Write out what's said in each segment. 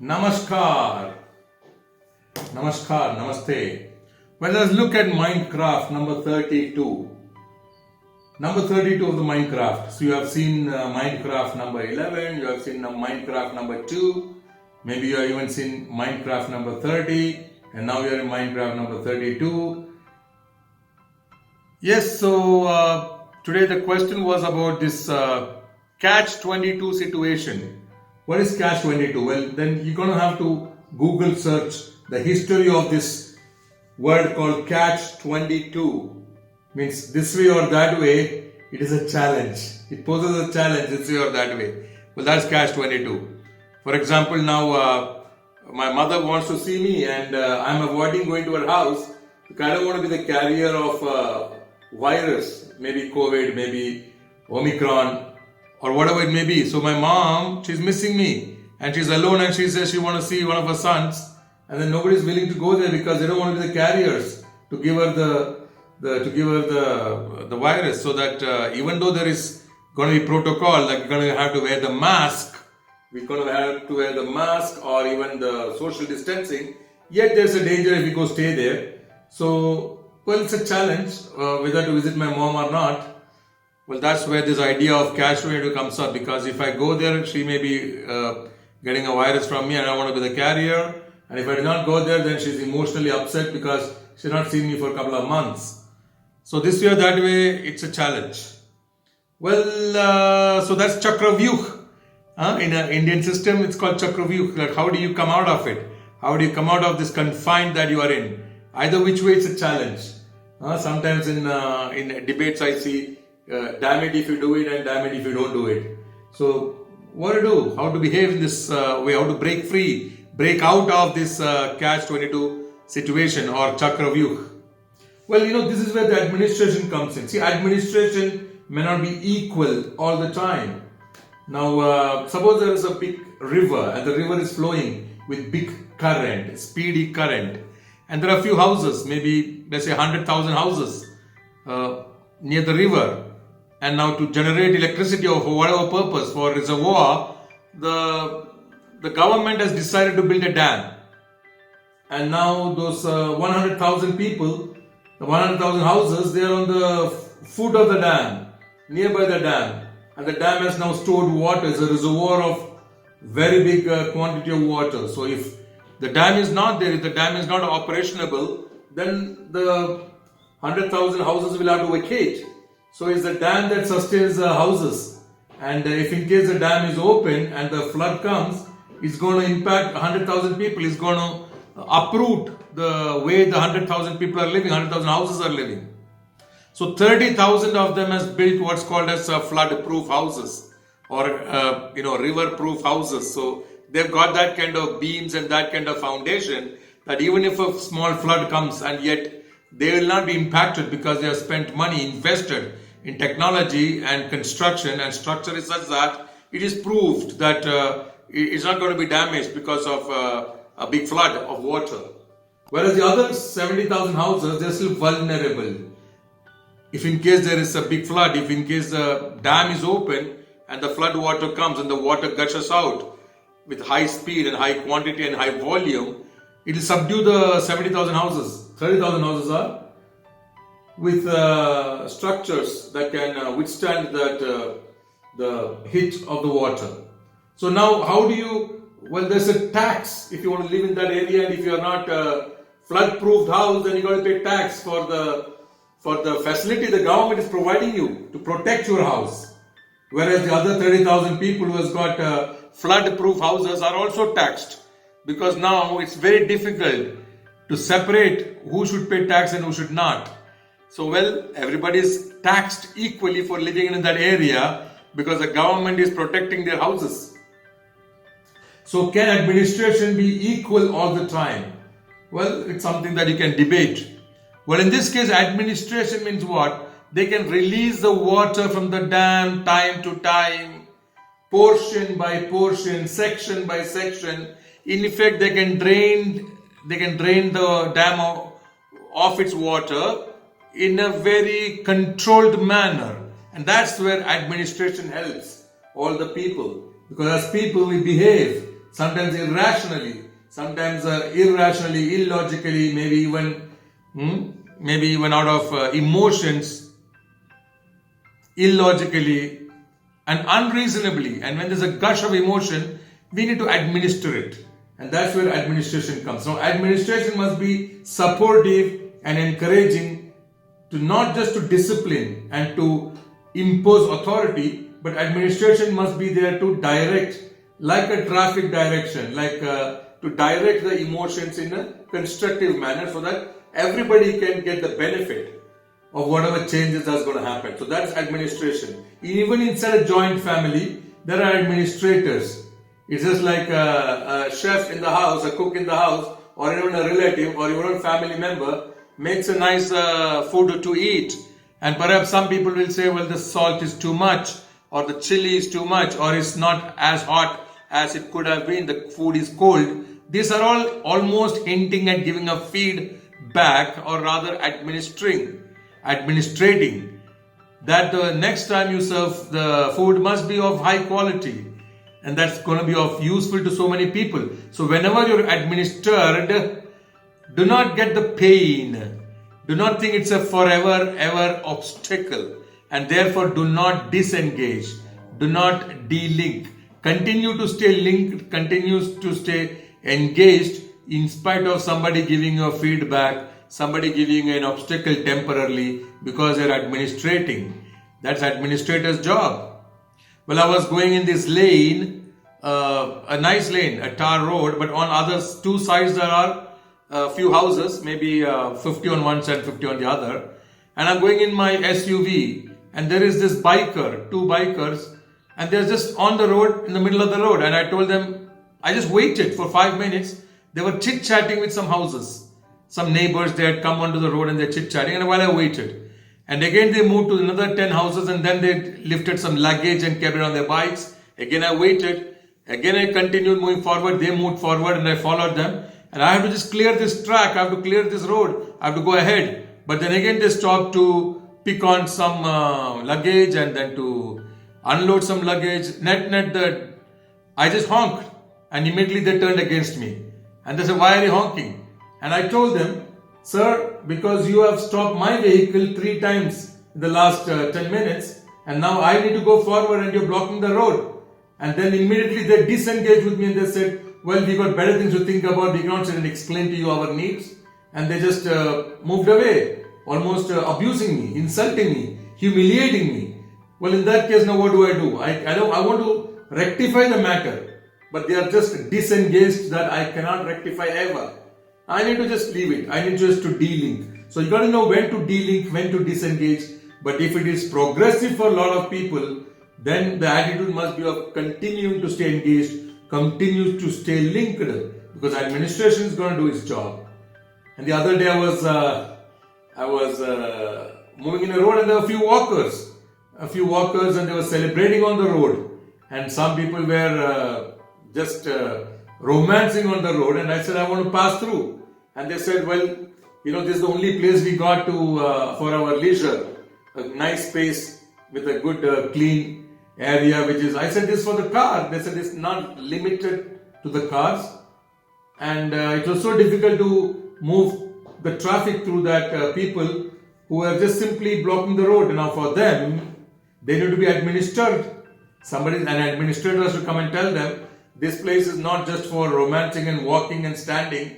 Namaskar. Namaskar. Namaste. Well, let's look at Minecraft number 32. Number 32 of the Minecraft. So you have seen Minecraft number 11, you have seen Minecraft number 2, maybe you have even seen Minecraft number 30, and now you are in Minecraft number 32. Yes, so today the question was about this catch-22 situation. What is catch-22? Well, then you're going to have to Google search the history of this word called catch-22. Means this way or that way, it is a challenge. It poses a challenge this way or that way. Well, that's catch-22. For example, now my mother wants to see me and I'm avoiding going to her house because I don't want to be the carrier of virus, maybe COVID, maybe Omicron, or whatever it may be. So my mom, she's missing me and she's alone and she says she wants to see one of her sons, and then nobody's willing to go there because they don't want to be the carriers to give her the virus. So that even though there is going to be protocol, like you're going to have to wear the mask, we're going to have to wear the mask or even the social distancing, yet there's a danger if we go stay there. So, well, it's a challenge whether to visit my mom or not. Well, that's where this idea of catch-22 comes up, because if I go there, she may be getting a virus from me and I want to be the carrier. And if I do not go there, then she's emotionally upset because she's not seen me for a couple of months. So this way or that way, it's a challenge. Well, so that's Chakravyuh. In an Indian system, it's called Chakravyuh. Like, how do you come out of it? How do you come out of this confine that you are in? Either which way, it's a challenge. Sometimes in debates, I see, damn it if you do it and damn it if you don't do it. So what to do? How to behave in this way? How to break free, break out of this catch-22 situation or Chakravyuh? Well, this is where the administration comes in. See, administration may not be equal all the time. Now, suppose there is a big river and the river is flowing with big current, speedy current, and there are a few houses, maybe let's say 100,000 houses near the river. And now to generate electricity or for whatever purpose, for reservoir, the government has decided to build a dam. And now those 100,000 people, the 100,000 houses, they are on the foot of the dam, nearby the dam. And the dam has now stored water. It's a reservoir of very big quantity of water. So if the dam is not there, if the dam is not operationable, then the 100,000 houses will have to vacate. So it's the dam that sustains the houses. And if in case the dam is open and the flood comes, it's going to impact 100,000 people. It's going to uproot the way the 100,000 people are living, 100,000 houses are living. So 30,000 of them has built what's called as flood-proof houses or river-proof houses. So they've got that kind of beams and that kind of foundation that even if a small flood comes, and yet they will not be impacted because they have spent money, invested in technology and construction, and structure is such that it is proved that it's not going to be damaged because of a big flood of water. Whereas the other 70,000 houses, they're still vulnerable. If in case there is a big flood, if in case the dam is open and the flood water comes and the water gushes out with high speed and high quantity and high volume, it will subdue the 70,000 houses. 30,000 houses are with structures that can withstand that the hit of the water. So now how do you, well, there's a tax if you want to live in that area, and if you are not a flood-proofed house, then you got to pay tax for the facility the government is providing you to protect your house. Whereas the other 30,000 people who has got flood-proof houses are also taxed, because now it's very difficult to separate who should pay tax and who should not. So, well, everybody is taxed equally for living in that area because the government is protecting their houses. So, can administration be equal all the time? Well, it's something that you can debate. Well, in this case, administration means what? They can release the water from the dam time to time, portion by portion, section by section. In effect, they can drain the dam of its water in a very controlled manner. And that's where administration helps all the people. Because as people, we behave sometimes irrationally, sometimes irrationally, illogically, maybe even out of emotions, illogically and unreasonably. And when there's a gush of emotion, we need to administer it. And that's where administration comes. Now, administration must be supportive and encouraging to not just to discipline and to impose authority, but administration must be there to direct, like a traffic direction, like to direct the emotions in a constructive manner so that everybody can get the benefit of whatever changes that's going to happen. So that's administration. Even inside a joint family, there are administrators. It's just like a chef in the house, a cook in the house, or even a relative or even a family member makes a nice food to eat. And perhaps some people will say, well, the salt is too much, or the chili is too much, or it's not as hot as it could have been, the food is cold. These are all almost hinting at giving a feedback, or rather administrating, that the next time you serve the food must be of high quality. And that's going to be of useful to so many people. So whenever you're administered, do not get the pain. Do not think it's a forever ever obstacle. And therefore do not disengage. Do not de-link. Continue to stay linked, continue to stay engaged in spite of somebody giving you a feedback, somebody giving you an obstacle temporarily because you're administrating. That's administrator's job. Well, I was going in this lane, a nice lane, a tar road, but on other two sides there are a few houses, maybe 50 on one side, 50 on the other. And I'm going in my SUV, and there is this biker, two bikers, and they're just on the road, in the middle of the road. And I told them, I just waited for 5 minutes. They were chit-chatting with some houses. Some neighbors, they had come onto the road and they're chit-chatting, and while I waited. And again they moved to another 10 houses, and then they lifted some luggage and kept it on their bikes. Again I waited. Again I continued moving forward. They moved forward and I followed them. And I have to just clear this track. I have to clear this road. I have to go ahead. But then again they stopped to pick on some luggage and then to unload some luggage. I just honked. And immediately they turned against me. And they said, why are you honking? And I told them, sir, because you have stopped my vehicle 3 times in the last 10 minutes, and now I need to go forward and you're blocking the road. And then immediately they disengaged with me and they said, well, we got better things to think about, we cannot sit and explain to you our needs. And they just moved away, almost abusing me, insulting me, humiliating me. Well, in that case, now what do? I want to rectify the matter, but they are just disengaged that I cannot rectify ever. I need to just leave it. I need just to de-link. So you got to know when to de-link, when to disengage. But if it is progressive for a lot of people, then the attitude must be of continuing to stay engaged, continue to stay linked, because administration is going to do its job. And the other day I was moving in a road, and there were a few walkers, and they were celebrating on the road. And some people were just romancing on the road, and I said, I want to pass through. And they said, well, this is the only place we got to for our leisure, a nice space with a good clean area, I said, this is for the car. They said, it's not limited to the cars. And it was so difficult to move the traffic through that people who are just simply blocking the road. Now for them, they need to be administered. An administrator has to come and tell them, this place is not just for romancing and walking and standing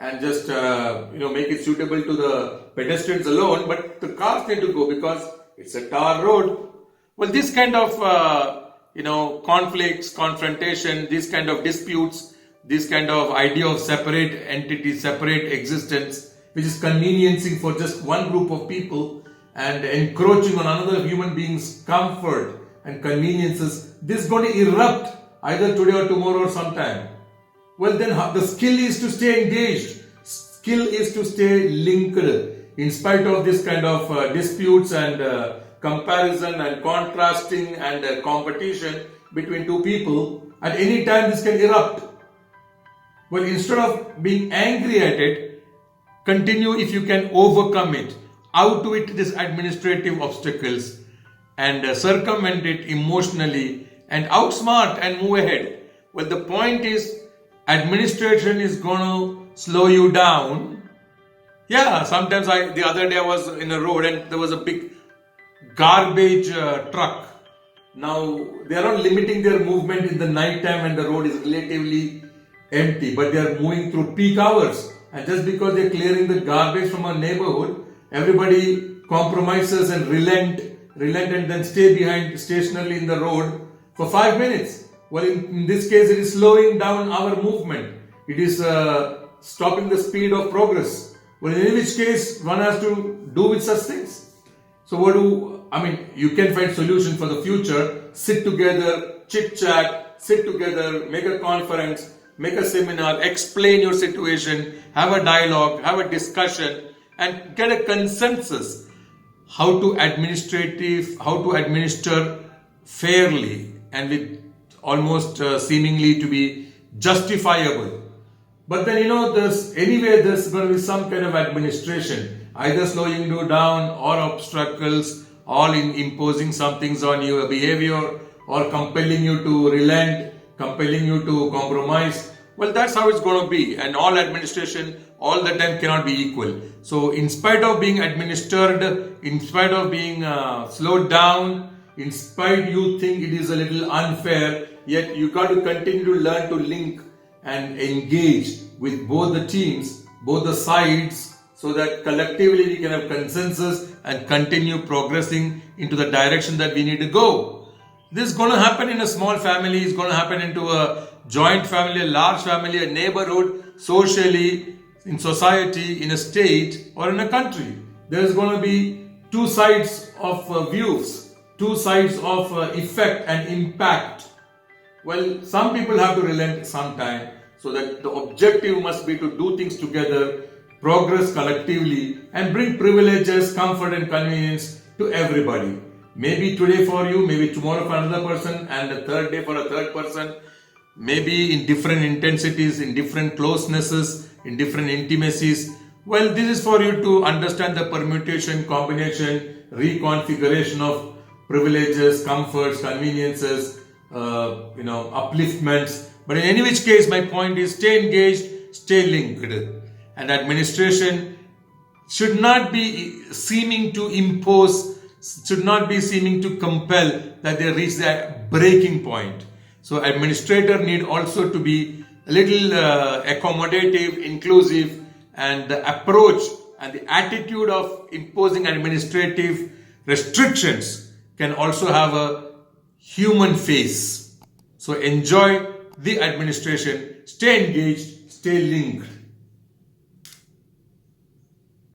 and just make it suitable to the pedestrians alone, but the cars need to go because it's a tar road. Well, this kind of conflicts, confrontation, these kind of disputes, this kind of idea of separate entity, separate existence, which is conveniencing for just one group of people and encroaching on another human being's comfort and conveniences, this is going to erupt either today or tomorrow or sometime. Well, then the skill is to stay engaged. Skill is to stay linked in spite of this kind of disputes and comparison and contrasting and competition between two people. At any time this can erupt. Well, instead of being angry at it, continue if you can overcome it, outwit these administrative obstacles and circumvent it emotionally and outsmart and move ahead. Well, the point is administration is going to slow you down. Yeah, sometimes the other day I was in a road and there was a big garbage truck. Now they are not limiting their movement in the night time when the road is relatively empty, but they are moving through peak hours. And just because they are clearing the garbage from a neighborhood, everybody compromises and relent and then stay behind stationarily in the road for 5 minutes. Well, in this case, it is slowing down our movement. It is stopping the speed of progress. Well, in which case, one has to do with such things. So you can find solution for the future. Sit together, chit chat, sit together, make a conference, make a seminar, explain your situation, have a dialogue, have a discussion, and get a consensus how to administer fairly and with almost seemingly to be justifiable. But then there's going to be some kind of administration, either slowing you down or obstacles, or imposing some things on you, a behavior, or compelling you to relent, compelling you to compromise. Well, that's how it's going to be. And all administration all the time cannot be equal. So in spite of being administered, in spite of being slowed down, in spite you think it is a little unfair, yet you got to continue to learn to link and engage with both the teams, both the sides, so that collectively we can have consensus and continue progressing into the direction that we need to go. This is going to happen in a small family, it's going to happen into a joint family, a large family, a neighborhood, socially, in society, in a state, or in a country. There is going to be two sides of views, two sides of effect and impact. Well, some people have to relent sometime, so that the objective must be to do things together, progress collectively, and bring privileges, comfort and convenience to everybody. Maybe today for you, maybe tomorrow for another person, and the third day for a third person. Maybe in different intensities, in different closenesses, in different intimacies. Well, this is for you to understand the permutation, combination, reconfiguration of privileges, comforts, conveniences, upliftments. But in any which case, my point is stay engaged, stay linked. And administration should not be seeming to impose, should not be seeming to compel that they reach the breaking point. So administrator need also to be a little accommodative, inclusive, and the approach and the attitude of imposing administrative restrictions can also have a human face. So enjoy the administration, stay engaged, stay linked.